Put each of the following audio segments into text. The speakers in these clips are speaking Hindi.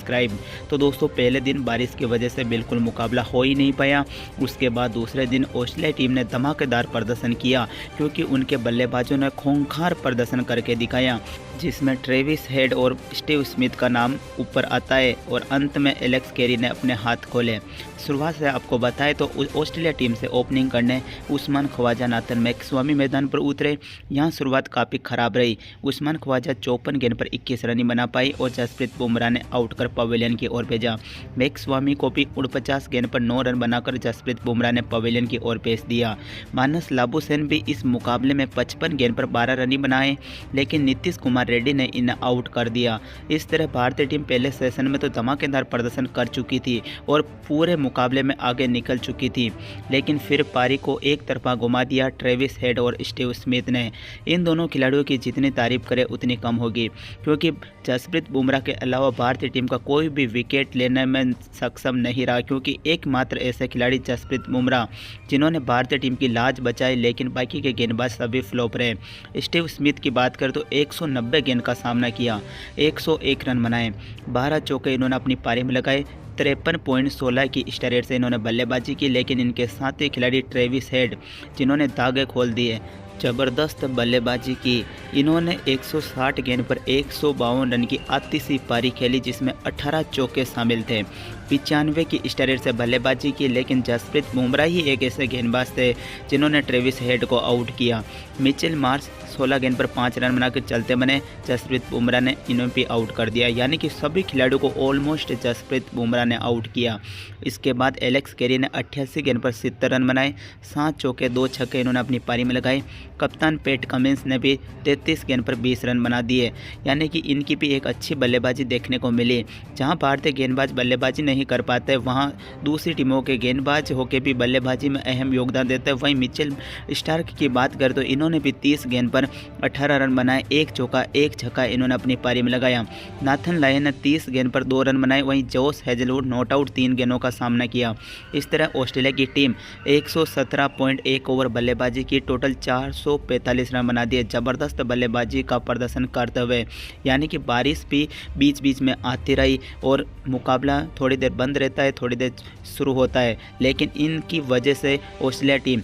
सब्सक्राइब। तो दोस्तों पहले दिन बारिश की वजह से बिल्कुल मुकाबला हो ही नहीं पाया। उसके बाद दूसरे दिन ऑस्ट्रेलिया टीम ने धमाकेदार प्रदर्शन किया क्योंकि उनके बल्लेबाजों ने खूंखार प्रदर्शन करके दिखाया, जिसमें ट्रेविस हेड और स्टीव स्मिथ का नाम ऊपर आता है और अंत में एलेक्स कैरी ने अपने हाथ खोले। शुरुआत से आपको बताएं तो ऑस्ट्रेलिया टीम से ओपनिंग करने उस्मान ख्वाजा नाथन मैकस्वामी मैदान पर उतरे। यहां शुरुआत काफ़ी खराब रही। उस्मान ख्वाजा 54 गेंद पर 21 रन ही बना पाई और जसप्रीत बुमराह ने आउट कर पवेलियन की ओर भेजा। मैकस्वामी को भी 49 गेंद पर 9 रन बनाकर जसप्रीत बुमराह ने पवेलियन की ओर भेज दिया। मानस लाबुसैन भी इस मुकाबले में 55 गेंद पर 12 रन ही बनाए, लेकिन नीतीश कुमार रेड्डी ने इन्हें आउट कर दिया। इस तरह भारतीय टीम पहले सेशन में तो धमाकेदार प्रदर्शन कर चुकी थी और पूरे मुकाबले में आगे निकल चुकी थी, लेकिन फिर पारी को एक तरफा घुमा दिया ट्रेविस हेड और स्टीव स्मिथ ने। इन दोनों खिलाड़ियों की जितनी तारीफ करें उतनी कम होगी, क्योंकि जसप्रीत बुमराह के अलावा भारतीय टीम का कोई भी विकेट लेने में सक्षम नहीं रहा, क्योंकि एकमात्र ऐसे खिलाड़ी जसप्रीत बुमराह जिन्होंने भारतीय टीम की लाज बचाई, लेकिन बाकी के गेंदबाज सभी फ्लॉप रहे। स्टीव स्मिथ की बात करें तो 190 गेंद का सामना किया, 101 रन बनाए, 12 चौके इन्होंने अपनी पारी में लगाए, 53.16 की स्ट्राइक रेट से इन्होंने बल्लेबाजी की। लेकिन इनके साथी खिलाड़ी ट्रेविस हेड जिन्होंने दागे खोल दिए, ज़बरदस्त बल्लेबाजी की। इन्होंने 160 गेंद पर 152 रन की आतिशी पारी खेली, जिसमें 18 चौके शामिल थे, 95 की स्ट्राइक रेट से बल्लेबाजी की। लेकिन जसप्रीत बुमराह ही एक ऐसे गेंदबाज थे जिन्होंने ट्रेविस हेड को आउट किया। मिचेल मार्श 16 गेंद पर 5 रन बनाकर चलते बने, जसप्रीत बुमराह ने इन्हें भी आउट कर दिया। यानी कि सभी खिलाड़ियों को ऑलमोस्ट जसप्रीत बुमराह ने आउट किया। इसके बाद एलेक्स कैरी ने 88 गेंद पर 70 रन बनाए, 7 चौके 2 छक्के इन्होंने अपनी पारी में लगाए। कप्तान पैट कमिंस ने भी 33 गेंद पर 20 रन बना दिए। यानी कि इनकी भी एक अच्छी बल्लेबाजी देखने को मिली। जहां भारतीय गेंदबाज बल्लेबाजी नहीं कर पाते, वहां दूसरी टीमों के गेंदबाज होकर भी बल्लेबाजी में अहम योगदान देते हैं। वहीं मिचेल स्टार्क की बात करें तो इन्होंने भी 30 गेंद पर 18 रन बनाए, 1 चौका 1 छक्का इन्होंने अपनी पारी में लगाया। नाथन लायन ने 30 गेंद पर 2 रन बनाए। वहीं जोश हेजलवुड नॉट आउट 3 गेंदों का सामना किया। इस तरह ऑस्ट्रेलिया की टीम 117.1 ओवर बल्लेबाजी की, टोटल 445 रन बना दिए। ज़बरदस्त बल्लेबाजी का प्रदर्शन करते हुए, यानी कि बारिश भी बीच बीच में आती रही और मुकाबला थोड़ी देर बंद रहता है, थोड़ी देर शुरू होता है, लेकिन इनकी वजह से ऑस्ट्रेलिया टीम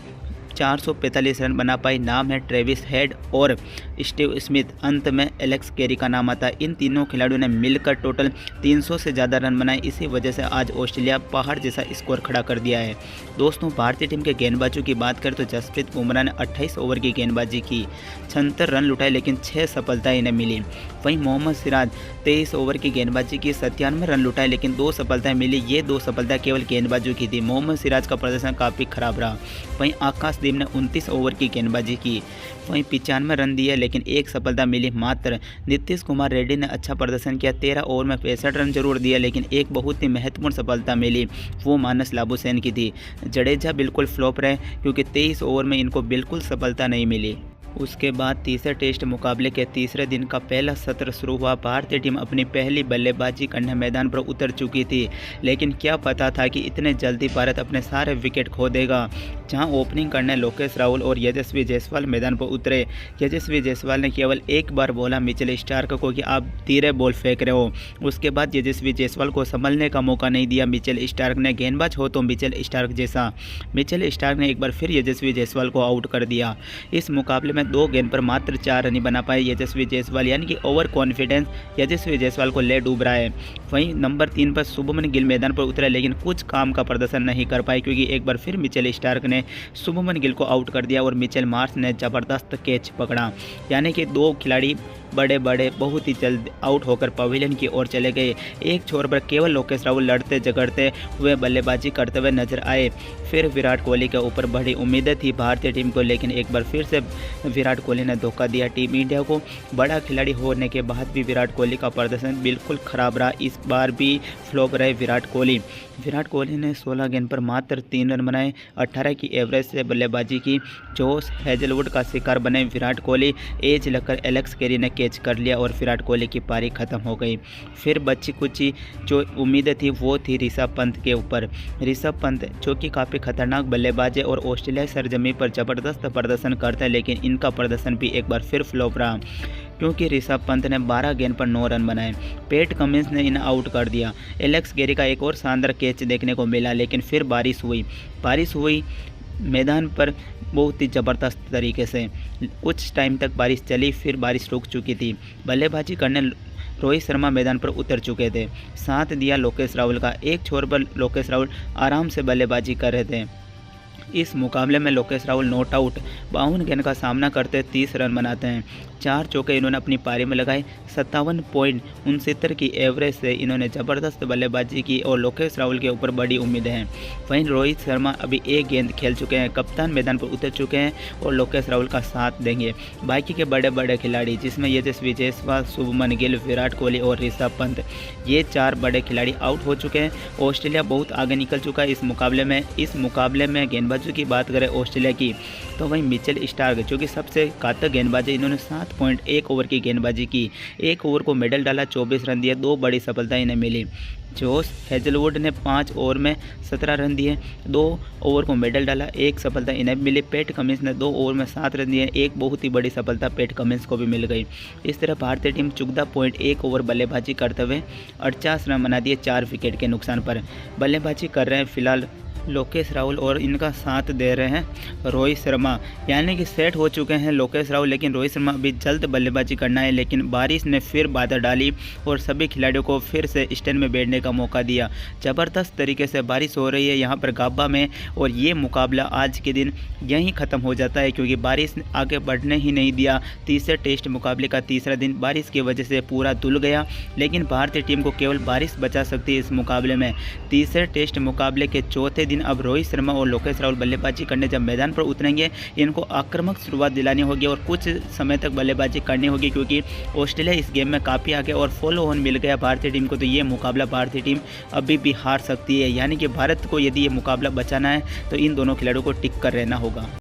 445 रन बना पाई। नाम है ट्रेविस हेड और स्टीव स्मिथ, अंत में एलेक्स कैरी का नाम आता है। इन तीनों खिलाड़ियों ने मिलकर टोटल 300 से ज़्यादा रन बनाए। इसी वजह से आज ऑस्ट्रेलिया पहाड़ जैसा स्कोर खड़ा कर दिया है। दोस्तों भारतीय टीम के गेंदबाजों की बात करें तो जसप्रीत बुमराह ने 28 ओवर की गेंदबाजी की, 76 रन लुटाए, लेकिन 6 सफलताएं इन्हें मिली। वहीं मोहम्मद सिराज 23 ओवर की गेंदबाजी की, 97 रन लुटाए, लेकिन 2 सफलताएं मिली। ये 2 सफलताएं केवल गेंदबाजों की थी। मोहम्मद सिराज का प्रदर्शन काफ़ी खराब रहा। वहीं आकाशदीप ने 29 ओवर की गेंदबाजी की, वहीं 95 रन दिए, लेकिन 1 सफलता मिली मात्र। नीतीश कुमार रेड्डी ने अच्छा प्रदर्शन किया, 13 ओवर में 65 रन जरूर दिए, लेकिन एक बहुत ही महत्वपूर्ण सफलता मिली, वो मानस लाबुसैन की थी। जडेजा बिल्कुल फ्लॉप रहे, क्योंकि 23 ओवर में इनको बिल्कुल सफलता नहीं मिली। उसके बाद तीसरे टेस्ट मुकाबले के तीसरे दिन का पहला सत्र शुरू हुआ। भारतीय टीम अपनी पहली बल्लेबाजी करने मैदान पर उतर चुकी थी, लेकिन क्या पता था कि इतने जल्दी भारत अपने सारे विकेट खो देगा। जहां ओपनिंग करने लोकेश राहुल और यशस्वी जायसवाल मैदान पर उतरे। यशस्वी जायसवाल ने केवल एक बार बोला मिचेल स्टार्क को कि आप धीरे बॉल फेंक रहे हो। उसके बाद यशस्वी जायसवाल को संभलने का मौका नहीं दिया मिचेल स्टार्क ने। गेंदबाज हो तो मिचेल स्टार्क जैसा। मिचेल स्टार्क ने एक बार फिर यशस्वी जायसवाल को आउट कर दिया। इस मुकाबले में 2 गेंद पर मात्र 4 रन ही बना पाए यशस्वी जायसवाल, यानी कि ओवर कॉन्फिडेंस यशस्वी जायसवाल को ले डूब रहा है। वहीं नंबर 3 पर शुभमन गिल मैदान पर उतरे, लेकिन कुछ काम का प्रदर्शन नहीं कर पाए, क्योंकि एक बार फिर मिचेल स्टार्क ने शुभमन गिल को आउट कर दिया और मिचेल मार्श ने ज़बरदस्त कैच पकड़ा। यानी कि 2 खिलाड़ी बड़े बहुत ही जल्द आउट होकर पवेलियन की ओर चले गए। एक छोर पर केवल लोकेश राहुल लड़ते झगड़ते हुए बल्लेबाजी करते हुए नजर आए। फिर विराट कोहली के ऊपर बड़ी उम्मीदें थी भारतीय टीम को, लेकिन एक बार फिर से विराट कोहली ने धोखा दिया टीम इंडिया को। बड़ा खिलाड़ी होने के बाद भी विराट कोहली का प्रदर्शन बिल्कुल खराब रहा। इस बार भी फ्लॉप रहे विराट कोहली। विराट कोहली ने 16 गेंद पर मात्र 3 रन बनाए, 18 की एवरेज से बल्लेबाजी की। जोश हेजलवुड का शिकार बने विराट कोहली। एज लगकर एलेक्स कैरी ने कैच कर लिया और विराट कोहली की पारी खत्म हो गई। फिर बची कुची जो उम्मीदें थी वो थी ऋषभ पंत के ऊपर। ऋषभ पंत जो कि काफ़ी खतरनाक बल्लेबाज है और ऑस्ट्रेलिया सरजमी पर ज़बरदस्त प्रदर्शन करता है, लेकिन इनका प्रदर्शन भी एक बार फिर फ्लॉप रहा, क्योंकि ऋषभ पंत ने 12 गेंद पर 9 रन बनाए। पैट कमिंस ने इन्हें आउट कर दिया। एलेक्स गैरी का एक और शानदार कैच देखने को मिला, लेकिन फिर बारिश हुई मैदान पर बहुत ही ज़बरदस्त तरीके से। कुछ टाइम तक बारिश चली, फिर बारिश रुक चुकी थी। बल्लेबाजी करने रोहित शर्मा मैदान पर उतर चुके थे। साथ दिया लोकेश राहुल का। एक छोर पर लोकेश राहुल आराम से बल्लेबाजी कर रहे थे। इस मुकाबले में लोकेश राहुल नॉट आउट 52 गेंद का सामना करते 30 रन बनाते हैं। 4 चौके इन्होंने अपनी पारी में लगाए। 57.69 की एवरेज से इन्होंने ज़बरदस्त बल्लेबाजी की और लोकेश राहुल के ऊपर बड़ी उम्मीदें हैं। वहीं रोहित शर्मा अभी 1 गेंद खेल चुके हैं। कप्तान मैदान पर उतर चुके हैं और लोकेश राहुल का साथ देंगे। बाकी के बड़े बड़े खिलाड़ी जिसमें यशस्वी जायसवाल, शुभमन गिल, विराट कोहली और ऋषभ पंत, ये 4 बड़े खिलाड़ी आउट हो चुके हैं। ऑस्ट्रेलिया बहुत आगे निकल चुका है इस मुकाबले में गेंदबाजों की बात करें ऑस्ट्रेलिया की, तो वहीं मिचेल स्टार्क जो कि सबसे घातक गेंदबाज है, इन्होंने 7.1 ओवर की गेंदबाजी की। 1 ओवर को मेडल डाला, 24 रन दिए। 2 बड़ी सफलता इन्हें मिली। जोश हेजलवुड ने 5 ओवर में 17 रन दिए। 2 ओवर को मेडल डाला, 1 सफलता इन्हें मिली। पैट कमिंस ने 2 ओवर में 7 रन दिए। 1 बहुत ही बड़ी सफलता पैट कमिंस को भी मिल गई। इस तरह भारतीय टीम 14.1 ओवर बल्लेबाजी करते हुए 48 रन बना दिए 4 विकेट के नुकसान पर। बल्लेबाजी कर रहे हैं फिलहाल लोकेश राहुल और इनका साथ दे रहे हैं रोहित शर्मा, यानी कि सेट हो चुके हैं लोकेश राहुल। लेकिन रोहित शर्मा अभी जल्द बल्लेबाजी करना है, लेकिन बारिश ने फिर बाधा डाली और सभी खिलाड़ियों को फिर से स्टैंड में बैठने का मौका दिया। ज़बरदस्त तरीके से बारिश हो रही है यहाँ पर गाबा में और ये मुकाबला आज के दिन यहीं ख़त्म हो जाता है, क्योंकि बारिश ने आगे बढ़ने ही नहीं दिया। तीसरे टेस्ट मुकाबले का तीसरा दिन बारिश की वजह से पूरा धुल गया, लेकिन भारतीय टीम को केवल बारिश बचा सकती है इस मुकाबले में। तीसरे टेस्ट मुकाबले के चौथे दिन अब रोहित शर्मा और लोकेश राहुल बल्लेबाजी करने जब मैदान पर उतरेंगे, इनको आक्रामक शुरुआत दिलानी होगी और कुछ समय तक बल्लेबाजी करनी होगी, क्योंकि ऑस्ट्रेलिया इस गेम में काफ़ी आगे और फॉलो ऑन मिल गया भारतीय टीम को। तो ये मुकाबला भारतीय टीम अभी भी हार सकती है, यानी कि भारत को यदि ये मुकाबला बचाना है तो इन दोनों खिलाड़ियों को टिक कर रहना होगा।